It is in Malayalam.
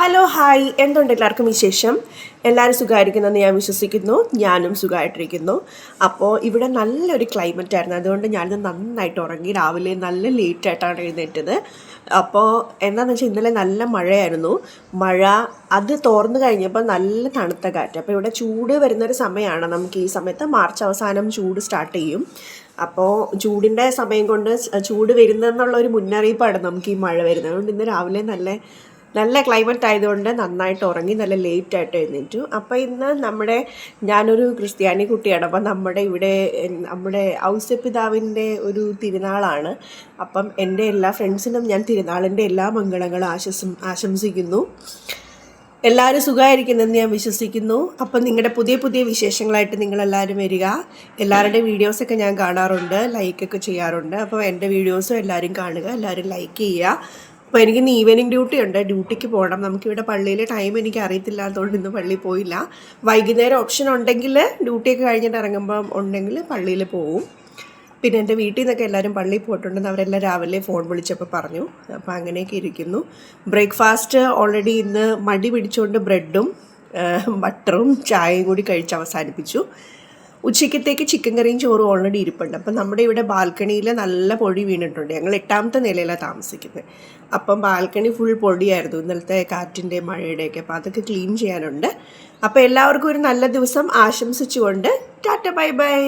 ഹലോ ഹായ്, എന്തുണ്ട് എല്ലാവർക്കും വിശേഷം? എല്ലാവരും സുഖമായിരിക്കുന്നെന്ന് ഞാൻ വിശ്വസിക്കുന്നു. ഞാനും സുഖമായിട്ടിരിക്കുന്നു. അപ്പോൾ ഇവിടെ നല്ലൊരു ക്ലൈമറ്റ് ആയിരുന്നു, അതുകൊണ്ട് ഞാനിത് നന്നായിട്ട് ഉറങ്ങി. രാവിലെ നല്ല ലേറ്റായിട്ടാണ് എഴുന്നേറ്റത്. അപ്പോൾ എന്താണെന്ന് വെച്ചാൽ ഇന്നലെ നല്ല മഴയായിരുന്നു. മഴ അത് തോർന്നു കഴിഞ്ഞപ്പോൾ നല്ല തണുത്ത കാറ്റ്. അപ്പോൾ ഇവിടെ ചൂട് വരുന്നൊരു സമയമാണ്. നമുക്ക് ഈ സമയത്ത് മാർച്ച് അവസാനം ചൂട് സ്റ്റാർട്ട് ചെയ്യും. അപ്പോൾ ചൂടിൻ്റെ സമയം കൊണ്ട് ചൂട് വരുന്നതെന്നുള്ള ഒരു മുന്നറിയിപ്പാണ് നമുക്ക് ഈ മഴ വരുന്നത്. അതുകൊണ്ട് ഇന്ന് രാവിലെ നല്ല ക്ലൈമറ്റ് ആയതുകൊണ്ട് നന്നായിട്ട് ഉറങ്ങി, നല്ല ലേറ്റായിട്ട് എഴുന്നേറ്റു. അപ്പോൾ ഇന്ന് ഞാനൊരു ക്രിസ്ത്യാനി കുട്ടിയാണ്. അപ്പം നമ്മുടെ ഔസേപ്പിതാവിൻ്റെ ഒരു തിരുനാളാണ്. അപ്പം എൻ്റെ എല്ലാ ഫ്രണ്ട്സിനും ഞാൻ തിരുനാളിൻ്റെ എല്ലാ മംഗളങ്ങളും ആശംസിക്കുന്നു. എല്ലാവരും സുഖമായിരിക്കുന്നെന്ന് ഞാൻ വിശ്വസിക്കുന്നു. അപ്പം നിങ്ങളുടെ പുതിയ പുതിയ വിശേഷങ്ങളായിട്ട് നിങ്ങളെല്ലാവരും വരിക. എല്ലാവരുടെയും വീഡിയോസൊക്കെ ഞാൻ കാണാറുണ്ട്, ലൈക്കൊക്കെ ചെയ്യാറുണ്ട്. അപ്പോൾ എൻ്റെ വീഡിയോസും എല്ലാവരും കാണുക, എല്ലാവരും ലൈക്ക് ചെയ്യുക. അപ്പോൾ എനിക്കിന്ന് ഈവനിങ് ഡ്യൂട്ടി ഉണ്ട്, ഡ്യൂട്ടിക്ക് പോകണം. നമുക്കിവിടെ പള്ളിയിലെ ടൈം എനിക്ക് അറിയത്തില്ലാത്തതുകൊണ്ട് ഇന്ന് പള്ളിയിൽ പോയില്ല. വൈകുന്നേരം ഓപ്ഷൻ ഉണ്ടെങ്കിൽ, ഡ്യൂട്ടിയൊക്കെ കഴിഞ്ഞിട്ട് ഇറങ്ങുമ്പം ഉണ്ടെങ്കിൽ പള്ളിയിൽ പോവും. പിന്നെ എൻ്റെ വീട്ടിൽ നിന്നൊക്കെ എല്ലാവരും പള്ളിയിൽ പോയിട്ടുണ്ടെന്ന് അവരെല്ലാം രാവിലെ ഫോൺ വിളിച്ചപ്പോൾ പറഞ്ഞു. അപ്പോൾ അങ്ങനെയൊക്കെ ഇരിക്കുന്നു. ബ്രേക്ക്ഫാസ്റ്റ് ഓൾറെഡി ഇന്ന് മടി പിടിച്ചുകൊണ്ട് ബ്രെഡും ബട്ടറും ചായയും കൂടി കഴിച്ച് അവസാനിപ്പിച്ചു. ഉച്ചയ്ക്കത്തേക്ക് ചിക്കൻ കറിയും ചോറും ഓൾറെഡി ഇരിപ്പുണ്ട്. അപ്പം നമ്മുടെ ഇവിടെ ബാൽക്കണിയിൽ നല്ല പൊടി വീണിട്ടുണ്ട്. ഞങ്ങൾ 8ാമത്തെ നിലയിലാണ് താമസിക്കുന്നത്. അപ്പം ബാൽക്കണി ഫുൾ പൊടിയായിരുന്നു ഇന്നലത്തെ കാറ്റിൻ്റെ മഴയുടെയൊക്കെ. അപ്പോൾ അതൊക്കെ ക്ലീൻ ചെയ്യാനുണ്ട്. അപ്പോൾ എല്ലാവർക്കും ഒരു നല്ല ദിവസം ആശംസിച്ചുകൊണ്ട് ടാറ്റ ബൈ ബൈ.